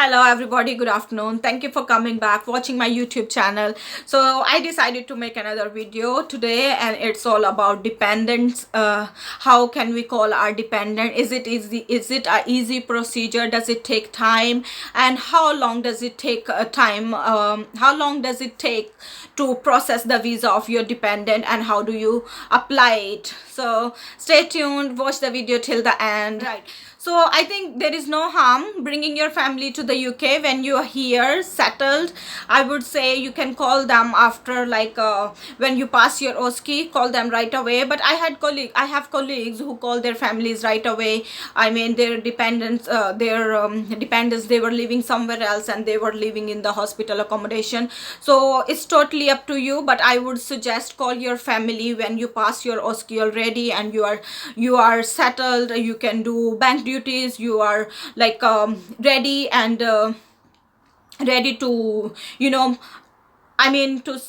Hello everybody, good afternoon. Thank you for coming back, watching my YouTube channel. So I decided to make another video today, and it's all about dependents. How can we call our dependent? Is it easy? Is it a easy procedure? Does it take time? And how long does it take how long does it take to process the visa of your dependent, and how do you apply it? So stay tuned, watch the video till the end. Right. So I think there is no harm bringing your family to the UK when you are here settled. I would say you can call them after when you pass your OSCE, call them right away. But I have colleagues who call their families right away. I mean, their dependents, they were living somewhere else and they were living in the hospital accommodation. So it's totally up to you, but I would suggest call your family when you pass your OSCE already and you are settled. You can do bank duties, you are ready and ready to, I mean to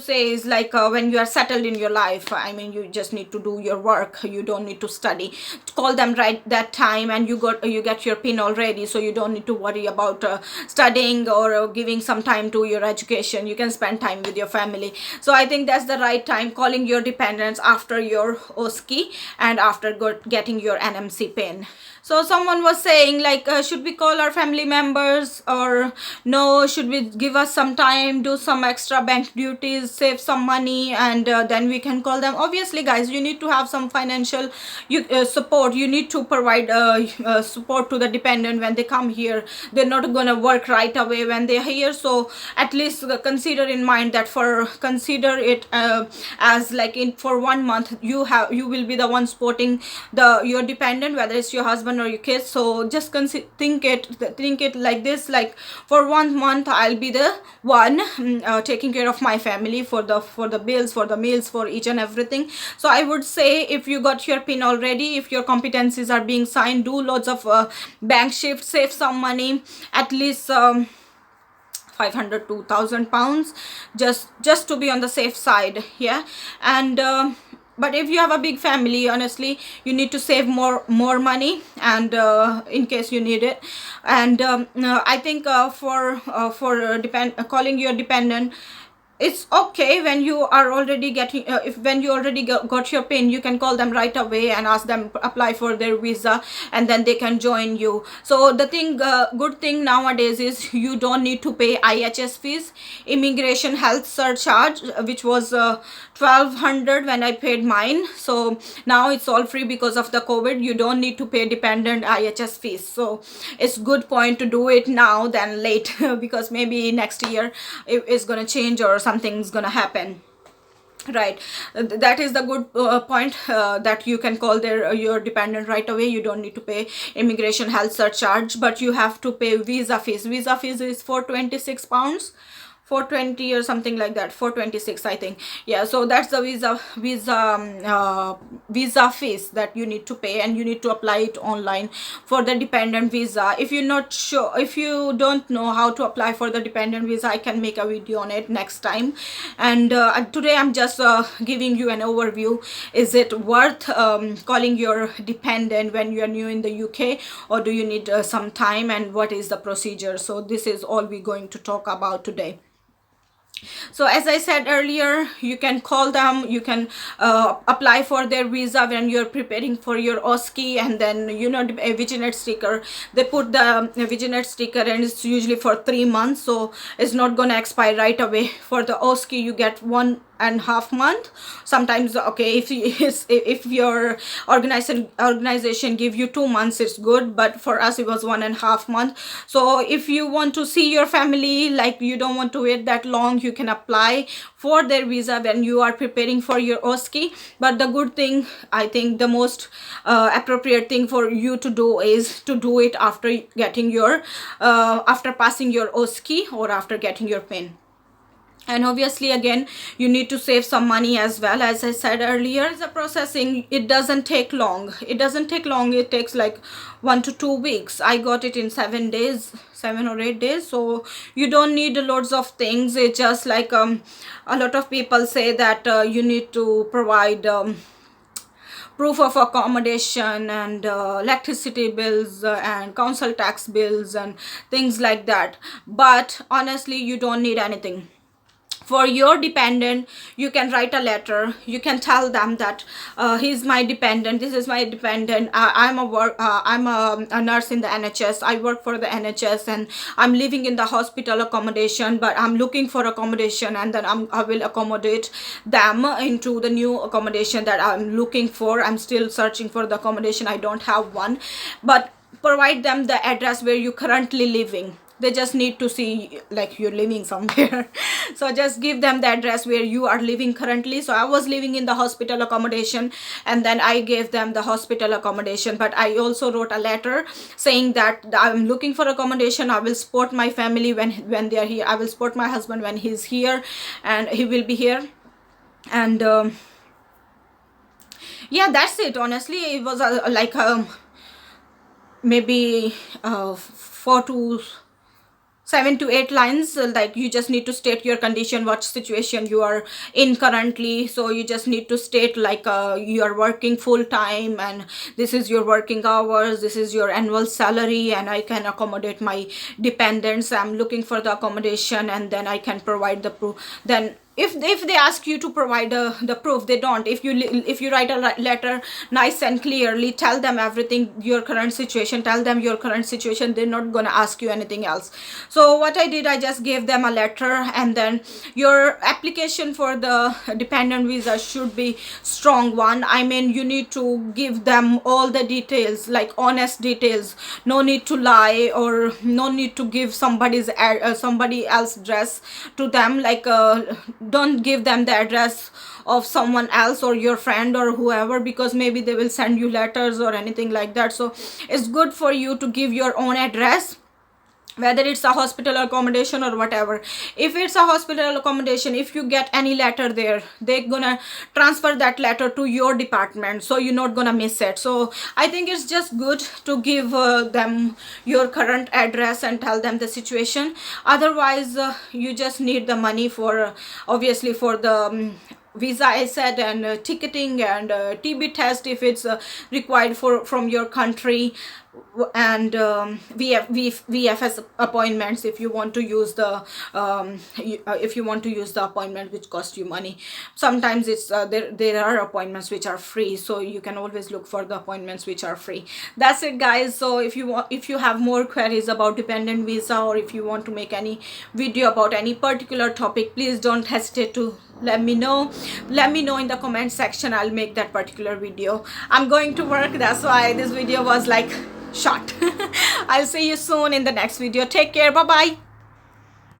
say is when you are settled in your life. I mean, you just need to do your work, you don't need to study. Call them right that time, and you get your pin already, so you don't need to worry about studying or giving some time to your education. You can spend time with your family. So I think that's the right time, calling your dependents after your OSCE and after getting your NMC pin. So someone was saying should we call our family members, or no, should we give us some time, do some extra bank duties, save some money, and then we can call them? Obviously guys, you need to have some financial support. You need to provide support to the dependent when they come here. They're not gonna work right away when they're here, so at least consider in mind that consider it as for 1 month you will be the one supporting your dependent, whether it's your husband or your kids. So just think it like this, like for 1 month I'll be the one taking care of my family for the bills, for the meals, for each and everything. So I would say, if you got your pin already, if your competencies are being signed, do lots of bank shifts, save some money, at least 500 to 1,000 pounds, just to be on the safe side. Yeah. And but if you have a big family, honestly, you need to save more money, and in case you need it. And I think calling your dependent, it's okay when you are already getting if when you already got your pin, you can call them right away and ask them apply for their visa, and then they can join you. So the good thing nowadays is you don't need to pay IHS fees, immigration health surcharge, which was 1,200 when I paid mine. So now it's all free because of the COVID. You don't need to pay dependent IHS fees. So it's good point to do it now than late because maybe next year it's gonna change or something's gonna happen. Right. That is the good point, that you can call your dependent right away. You don't need to pay immigration health surcharge, but you have to pay visa fees. Visa fees is for 26 pounds, 420 or something like that, 426 I think. Yeah, so that's the visa fees that you need to pay, and you need to apply it online for the dependent visa. If you're not sure, if you don't know how to apply for the dependent visa, I can make a video on it next time. And today I'm just giving you an overview. Is it worth calling your dependent when you are new in the UK, or do you need some time, and what is the procedure? So this is all we're going to talk about today. So as I said earlier, you can call them, you can apply for their visa when you're preparing for your OSCE, and then a Viginet sticker. They put the Viginet sticker, and it's usually for 3 months, so it's not gonna expire right away. For the OSCE, you get 1.5 month. Sometimes, okay, if your organization give you 2 months, it's good, but for us it was 1.5 month. So if you want to see your family, you don't want to wait that long, you can apply for their visa when you are preparing for your OSCE. But the good thing, I think the most appropriate thing for you to do is to do it after getting your after passing your OSCE or after getting your pin. And obviously again, you need to save some money as well. As I said earlier, the processing, it doesn't take long. It takes like 1 to 2 weeks. I got it in 7 days, 7 or 8 days. So you don't need loads of things. It's just like a lot of people say that you need to provide proof of accommodation and electricity bills and council tax bills and things like that. But honestly, you don't need anything. For your dependent, you can write a letter. You can tell them that he's my dependent, this is my dependent. I'm a nurse in the NHS. I work for the NHS and I'm living in the hospital accommodation, but I'm looking for accommodation, and then I will accommodate them into the new accommodation that I'm looking for. I'm still searching for the accommodation. I don't have one, but provide them the address where you currently living. They just need to see like you're living somewhere. So just give them the address where you are living currently. So I was living in the hospital accommodation, and then I gave them the hospital accommodation, but I also wrote a letter saying that I'm looking for accommodation. I will support my family when they are here. I will support my husband when he's here, and he will be here. And yeah, that's it. Honestly, it was like maybe 7 to 8 lines. Like, you just need to state your condition, what situation you are in currently. So you just need to state like you are working full time, and this is your working hours, this is your annual salary, and I can accommodate my dependents. I'm looking for the accommodation, and then I can provide the proof. Then if they ask you to provide the proof, they don't. If you write a letter nice and clearly, tell them everything, your current situation, tell them your current situation, they're not gonna ask you anything else. So what I did, I just gave them a letter. And then your application for the dependent visa should be strong one. I mean, you need to give them all the details, like honest details. No need to lie, or no need to give somebody else's address to them. Like don't give them the address of someone else or your friend or whoever, because maybe they will send you letters or anything like that. So it's good for you to give your own address, whether it's a hospital accommodation or whatever. If it's a hospital accommodation, if you get any letter there, they're gonna transfer that letter to your department, so you're not gonna miss it. So I think it's just good to give them your current address and tell them the situation. Otherwise you just need the money for obviously for the visa, I said, and ticketing and TB test if it's required from your country, and VFS appointments if you want to use the appointment which cost you money. Sometimes it's there are appointments which are free, so you can always look for the appointments which are free. That's it, guys. So if you have more queries about dependent visa, or if you want to make any video about any particular topic, please don't hesitate to let me know in the comment section. I'll make that particular video. I'm going to work, that's why this video was like short. I'll see you soon in the next video. Take care. Bye bye.